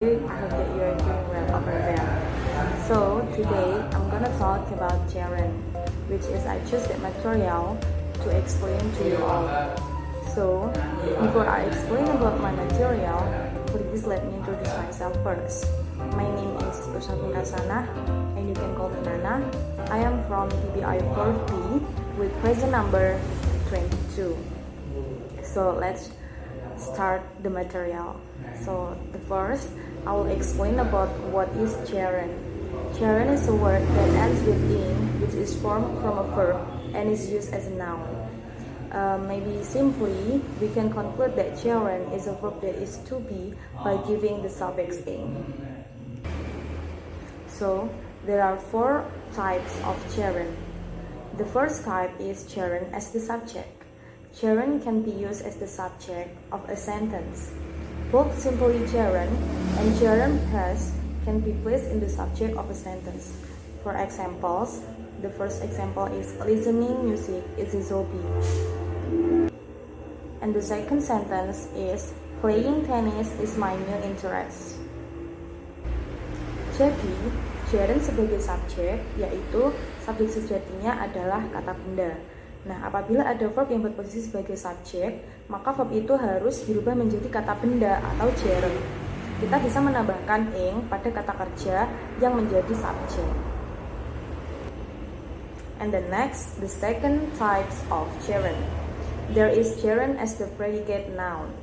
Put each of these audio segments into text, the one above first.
I hope that you are doing well over there. So today I'm gonna talk about gerund, which is I choose that material to explain to you all. So before I explain about my material, please let me introduce myself first. My name is Usapun Kasana, and you can call me Nana. I am from TBI 4B with present number 22. So let's start the material. So the first, I will explain about what is gerund. Gerund is a word that ends with "ing," which is formed from a verb and is used as a noun. Maybe simply, we can conclude that gerund is a verb that is to be by giving the suffix "ing." So there are four types of gerund. The first type is gerund as the subject. Gerund can be used as the subject of a sentence. Both simply gerund and gerund plus can be placed in the subject of a sentence. For examples, the first example is listening music is his hobby. And the second sentence is playing tennis is my new interest. Jadi, gerund sebagai subjek, yaitu subjek sejatinya adalah kata benda. Nah, apabila ada verb yang berposisi sebagai subjek, maka verb itu harus dirubah menjadi kata benda atau gerund. Kita bisa menambahkan ing pada kata kerja yang menjadi subjek. And the next, the second types of gerund. There is gerund as the predicate noun.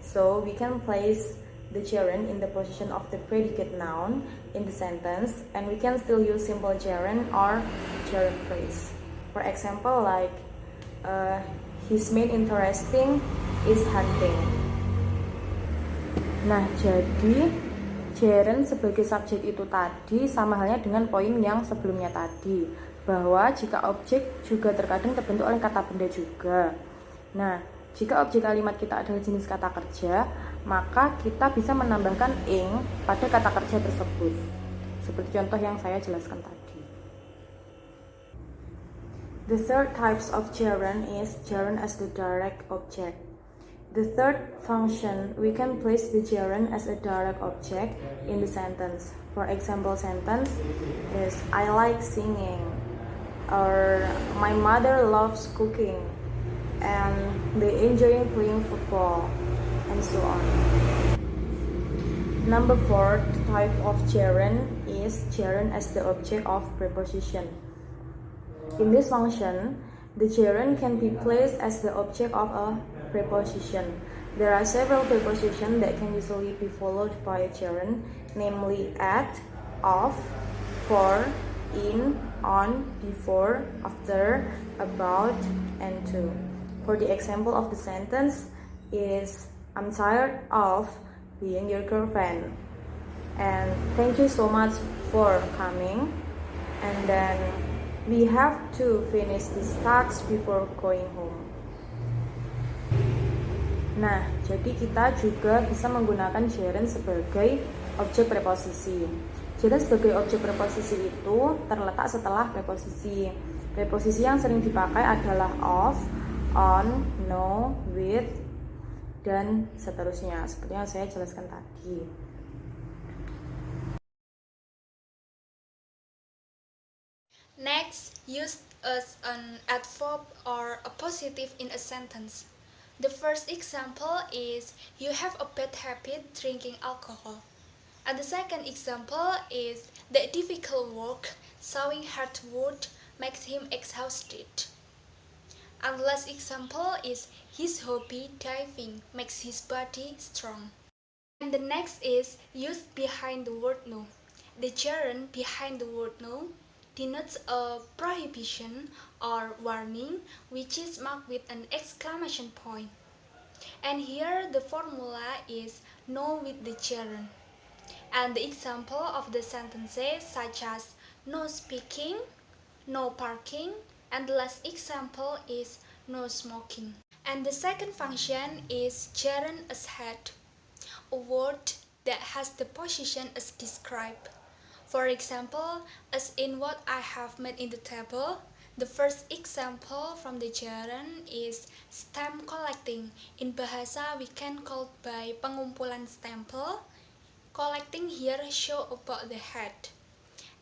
So we can place the gerund in the position of the predicate noun in the sentence, and we can still use simple gerund or gerund phrase. For example, like his main interesting is hunting. Nah, jadi gerund sebagai subjek itu tadi sama halnya dengan poin yang sebelumnya tadi, bahwa jika objek juga terkadang terbentuk oleh kata benda juga. Nah, jika objek kalimat kita adalah jenis kata kerja, maka kita bisa menambahkan ing pada kata kerja tersebut. Seperti contoh yang saya jelaskan tadi. The third types of gerund is gerund as the direct object. The third function, we can place the gerund as a direct object in the sentence. For example, sentence is I like singing, or my mother loves cooking, and they enjoy playing football, and so on. Number 4 type of gerund is gerund as the object of preposition. In this function, the gerund can be placed as the object of a preposition. There are several prepositions that can usually be followed by a gerund, namely at, of, for, in, on, before, after, about, and to. For the example of the sentence is I'm tired of being your girlfriend. And thank you so much for coming. And then we have to finish this task before going home. Nah, jadi kita juga bisa menggunakan gerund sebagai objek preposisi. Gerund sebagai objek preposisi itu terletak setelah preposisi. Preposisi yang sering dipakai adalah of, on, no, with, dan seterusnya, seperti yang saya jelaskan tadi. Next, use as an adverb or a positive in a sentence. The first example is you have a bad habit drinking alcohol. And the second example is that difficult work, sawing hardwood, makes him exhausted. And the last example is his hobby, diving, makes his body strong. And the next is used behind the word no. The gerund behind the word no denotes a prohibition or warning which is marked with an exclamation point. And here the formula is no with the gerund. And the example of the sentences such as no speaking, no parking, and the last example is no smoking. And the second function is gerund as head, a word that has the position as described. For example, as in what I have made in the table, the first example from the gerund is stamp collecting. In bahasa we can call by pengumpulan stempel. Collecting here show about the head.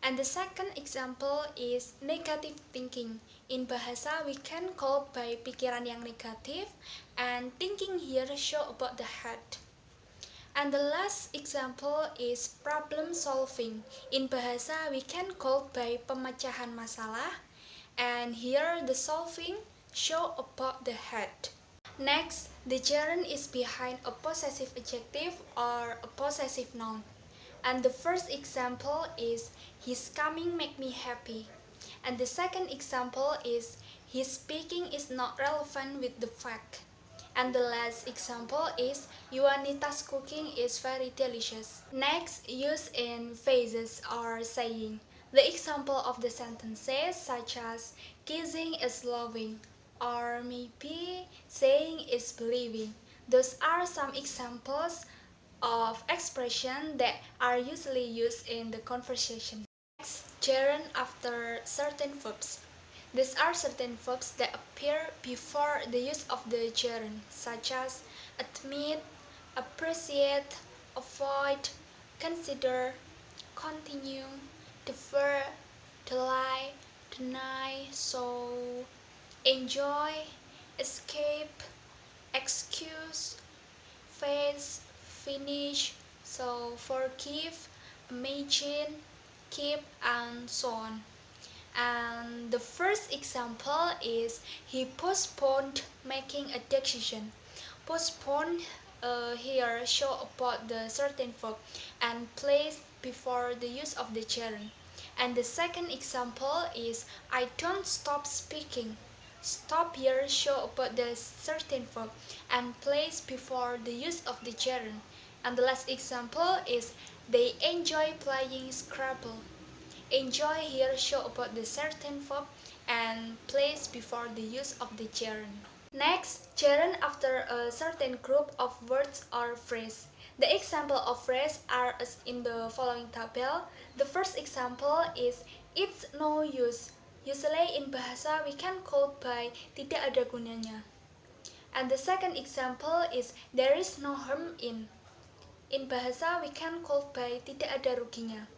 And the second example is negative thinking. In bahasa we can call by pikiran yang negatif, and thinking here show about the head. And the last example is problem solving. In bahasa we can call by pemecahan masalah, and here the solving show about the head. Next, the gerund is behind a possessive adjective or a possessive noun. And the first example is his coming make me happy. And the second example is his speaking is not relevant with the fact. And the last example is Juanita's cooking is very delicious. Next, use in phrases or saying. The example of the sentences such as kissing is loving, or maybe saying is believing. Those are some examples of expression that are usually used in the conversation. Next, gerund after certain verbs. These are certain verbs that appear before the use of the gerund, such as admit, appreciate, avoid, consider, continue, defer, delay, deny, so, enjoy, escape, excuse, face, finish, so forgive, imagine, keep, and so on. And the first example is he postponed making a decision. Postpone here show about the certain verb and place before the use of the gerund. And the second example is I don't stop speaking. Stop here show about the certain verb and place before the use of the gerund. And the last example is they enjoy playing Scrabble. Enjoy here show about the certain verb and place before the use of the gerund. Next, gerund after a certain group of words or phrase. The example of phrase are as in the following table. The first example is it's no use. Usually in bahasa we can call by tidak ada gunanya. And the second example is there is no harm in. In bahasa we can call by tidak ada ruginya.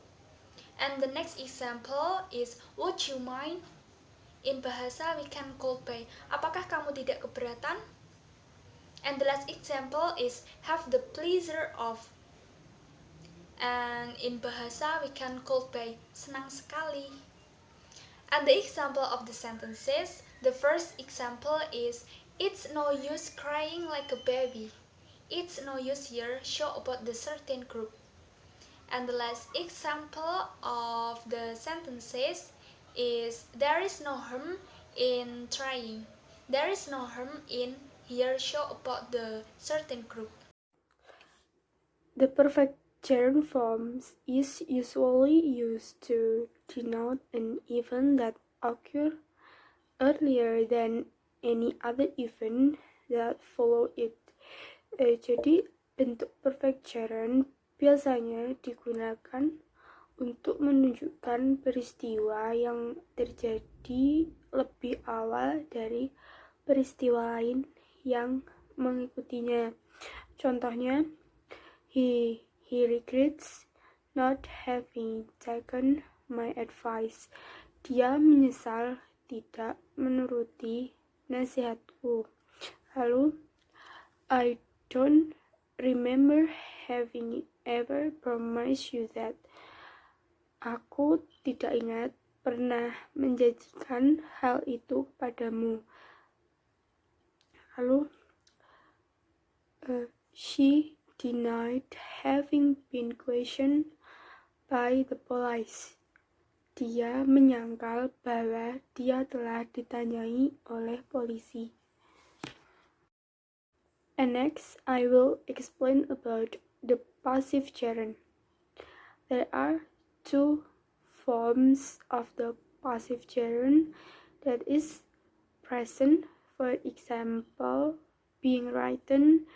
And the next example is would you mind? In bahasa we can call by apakah kamu tidak keberatan? And the last example is have the pleasure of. And in bahasa we can call by senang sekali. And the example of the sentences, the first example is it's no use crying like a baby. It's no use here show about the certain group. And the last example of the sentences is there is no harm in trying. There is no harm in here show about the certain group. The perfect gerund forms is usually used to denote an event that occurred earlier than any other event that followed it. Jadi bentuk perfect gerund biasanya digunakan untuk menunjukkan peristiwa yang terjadi lebih awal dari peristiwa lain yang mengikutinya. Contohnya, he regrets not having taken my advice. Dia menyesal tidak menuruti nasihatku. Lalu, I don't remember having ever promised you that. Aku tidak ingat pernah menjanjikan hal itu padamu. Lalu, she denied having been questioned by the police. Dia menyangkal bahwa dia telah ditanyai oleh polisi. And next, I will explain about the passive gerund. There are two forms of the passive gerund, that is present, for example, being written,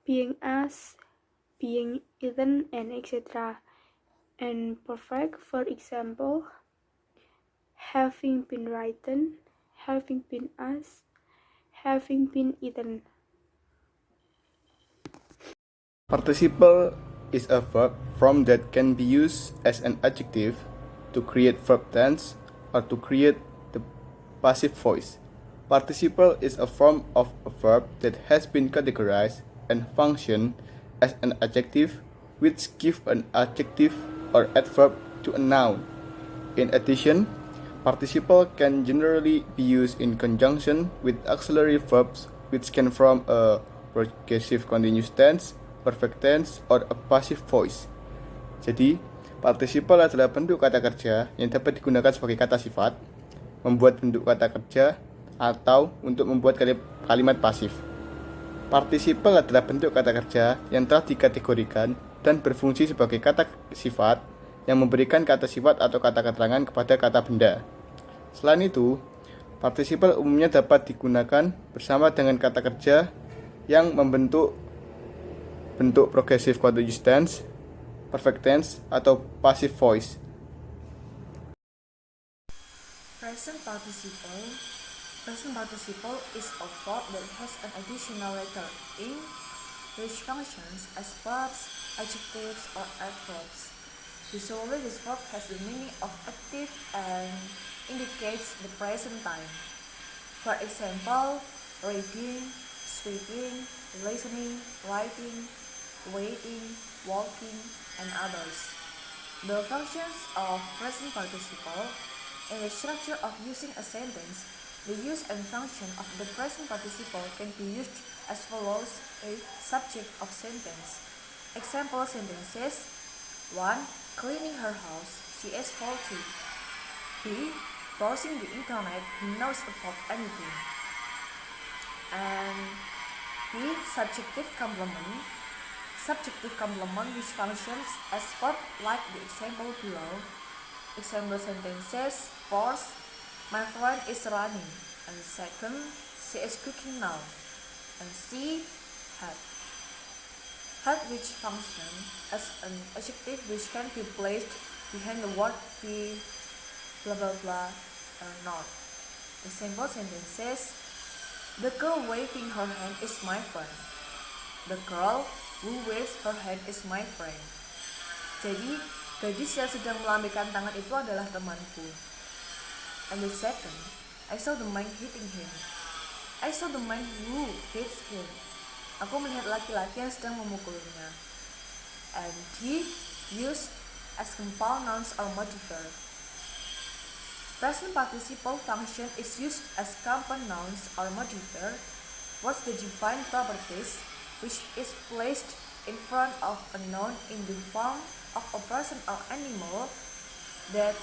being asked, being eaten, and etc. And perfect, for example, having been written, having been asked, having been eaten. Participle is a verb form that can be used as an adjective to create verb tense or to create the passive voice. Participle is a form of a verb that has been categorized and function as an adjective which give an adjective or adverb to a noun. In addition, participle can generally be used in conjunction with auxiliary verbs which can form a progressive continuous tense, perfect tense, or a passive voice. Jadi, participle adalah bentuk kata kerja yang dapat digunakan sebagai kata sifat, membuat bentuk kata kerja, atau untuk membuat kalimat pasif. Participle adalah bentuk kata kerja yang telah dikategorikan dan berfungsi sebagai kata sifat yang memberikan kata sifat atau kata keterangan kepada kata benda. Selain itu, participle umumnya dapat digunakan bersama dengan kata kerja yang membentuk bentuk progressive continuous tense, perfect tense, atau passive voice. Present participle is a verb that has an additional letter in which functions as verbs, adjectives, or adverbs. Usually this verb has the meaning of active and indicates the present time. For example, reading, speaking, listening, writing, waiting, walking, and others. The functions of present participle. In the structure of using a sentence, the use and function of the present participle can be used as follows: A. Subject of sentence. Example sentences: 1. Cleaning her house, she is 40. B. Browsing the internet, he knows about anything. And B. Subjective complement. Subjective complement which functions as verb like the example below. Example sentences: First, my friend is running, and second, she is cooking now. And C. Had. Had which function as an adjective which can be placed behind the word be blah blah blah or not. Example sentences: the girl waving her hand is my friend. The girl who waves her hand is my friend. Jadi, gadis yang sedang melambaikan tangan itu adalah temanku. And the second, I saw the man hitting him. I saw the man who hits him. Aku melihat laki-laki yang sedang memukulnya. And he used as compound nouns or modifier. Present participle function is used as compound nouns or modifier. What's the defined properties which is placed in front of a noun in the form of a person or animal that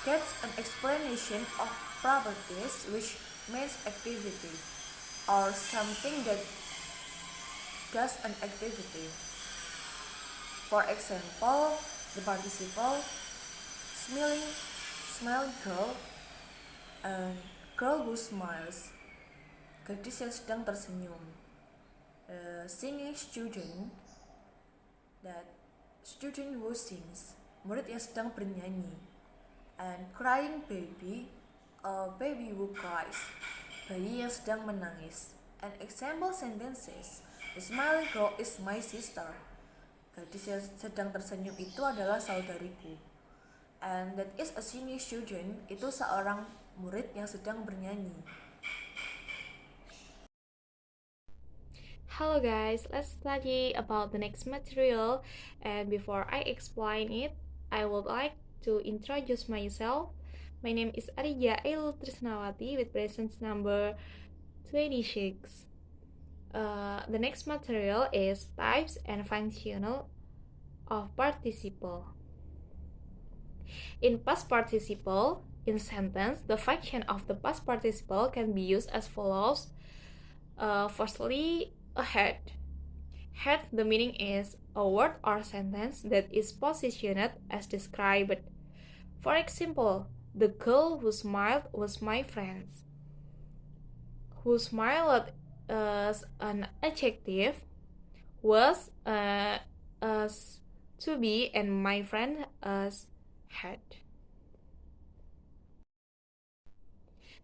gets an explanation of properties which means activity or something that does an activity. For example, the participle smiling girl and girl who smiles, gadis yang sedang tersenyum. Singing student, that student who sings, murid yang sedang bernyanyi. And crying baby, a baby who cries, bayi yang sedang menangis. And example sentences: the smiling girl is my sister, gadis yang sedang tersenyum itu adalah saudariku. And that is a singing student, itu seorang murid yang sedang bernyanyi. Hello guys, let's study about the next material, and before I explain it, I would like to introduce myself. My name is Arija Ailul Trisnawati with presence number 26. The next material is types and functional of participle. In past participle, in sentence, the function of the past participle can be used as follows. Firstly, a head. Head, the meaning is a word or sentence that is positioned as described. For example, the girl who smiled was my friend. Who smiled as an adjective, was as to be, and my friend as had.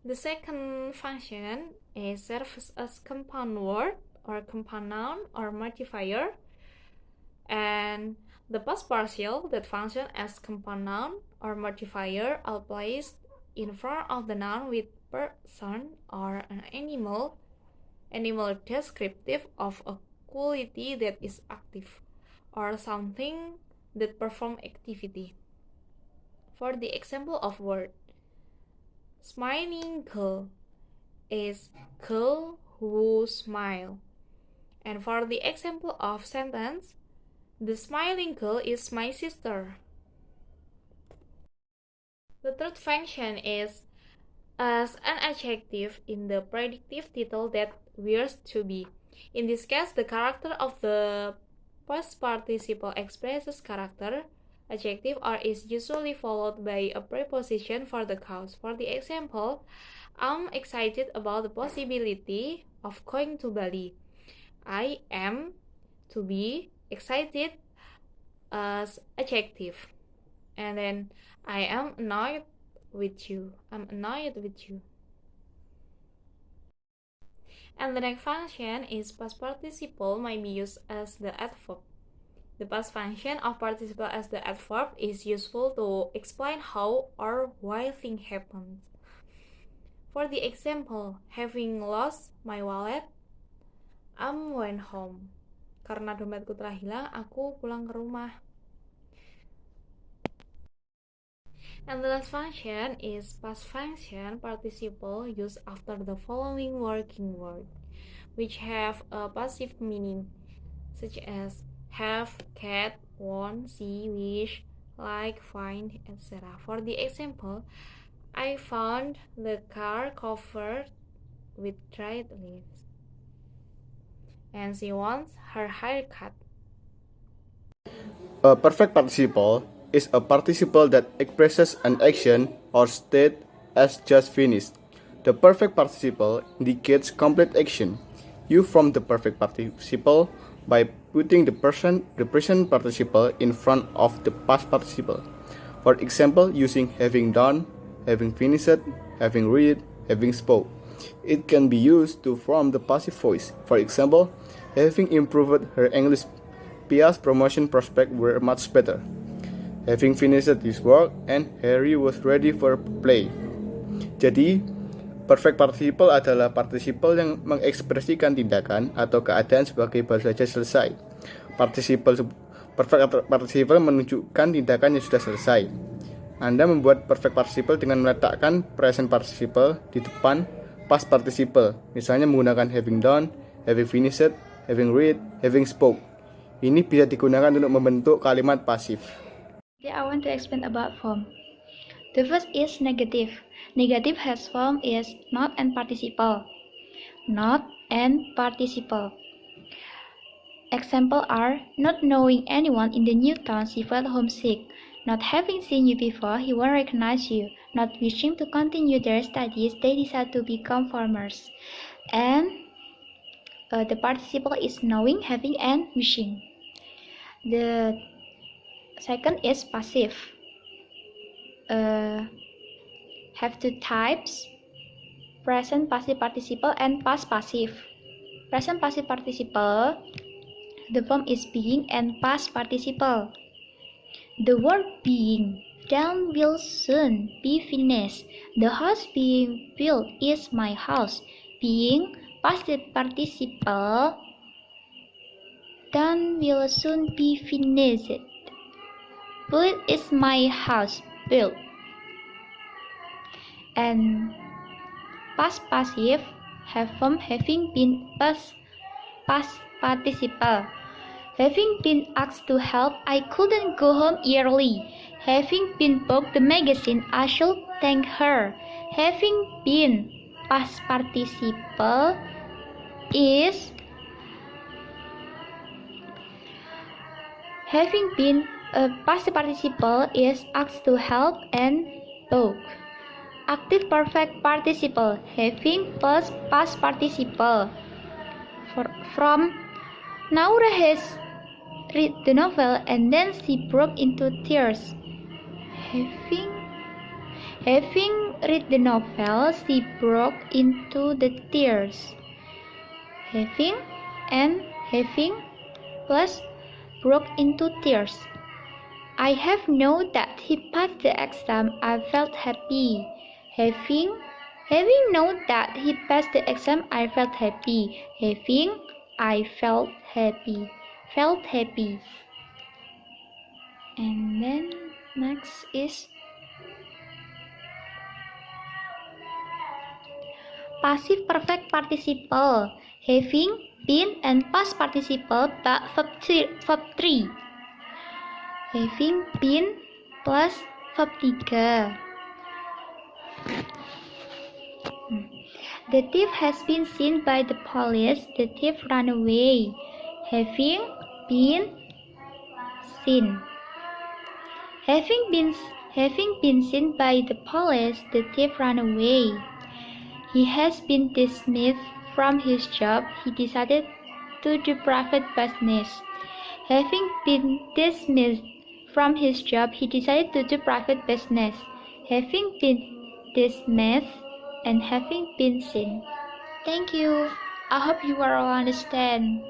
The second function is serves as compound word or compound noun or modifier, and The past partial that function as compound noun or modifier are placed in front of the noun with person or an animal descriptive of a quality that is active or something that perform activity. For the example of word, smiling girl is girl who smile. And for the example of sentence, the smiling girl is my sister. The third function is as an adjective in the predictive title that wears to be. In this case, the character of the past participle expresses character, adjective, or is usually followed by a preposition for the cause. For the example, I'm excited about the possibility of going to Bali. I am to be excited as adjective. And then I am annoyed with you. I'm annoyed with you. And the next function is past participle might be used as the adverb. The past function of participle as the adverb is useful to explain how or why thing happens. For the example, having lost my wallet, I went home. Karena dompetku telah hilang, aku pulang ke rumah. And the last function is past function participle used after the following working word, which have a passive meaning, such as have, cat, want, see, wish, like, find, etc. For the example, I found the car covered with dried leaves, and she wants her hair cut. A perfect participle is a participle that expresses an action or state as just finished. The perfect participle indicates complete action. You form the perfect participle by putting the present participle in front of the past participle. For example, using having done, having finished, having read, having spoke. It can be used to form the passive voice. For example, having improved her English, Pia's promotion prospects were much better. Having finished his work and Harry was ready for play. Jadi, perfect participle adalah participle yang mengekspresikan tindakan atau keadaan sebagai baru saja selesai. Perfect participle menunjukkan tindakan yang sudah selesai. Anda membuat perfect participle dengan meletakkan present participle di depan past participle, misalnya menggunakan having done, having finished, having read, having spoke. Ini bisa digunakan untuk membentuk kalimat pasif. I want to explain about form. The first is negative. Negative has form is not and participle. Not and participle. Example are not knowing anyone in the new town, she felt homesick. Not having seen you before, he won't recognize you. Not wishing to continue their studies, they decide to become farmers. And the participle is knowing, having, and wishing. The second is passive. Have two types: present passive participle and past passive. Present passive participle, the form is being and past participle. The work being done will soon be finished. The house being built is my house. Being passive participle, done will soon be finished. Built is my house built. And past passive have form having been past participle. Having been asked to help, I couldn't go home early. Having been booked the magazine, I should thank her. Having been past participle is past participle is asked to help and book. Active perfect participle having plus past participle. From Naura has read the novel and then she broke into tears. Having read the novel, she broke into the tears. Having and having plus broke into tears. I have known that he passed the exam. I felt happy. Having known that he passed the exam, I felt happy. I felt happy. And then next is passive perfect participle. Having, been, and past participle but verb 3. Having been plus verb 3. The thief has been seen by the police. The thief ran away. Having been seen. Having been seen by the police, the thief ran away. He has been dismissed from his job. He decided to do private business. Having been dismissed from his job, he decided to do private business. Having been dismissed and having been seen. Thank you. I hope you all understand.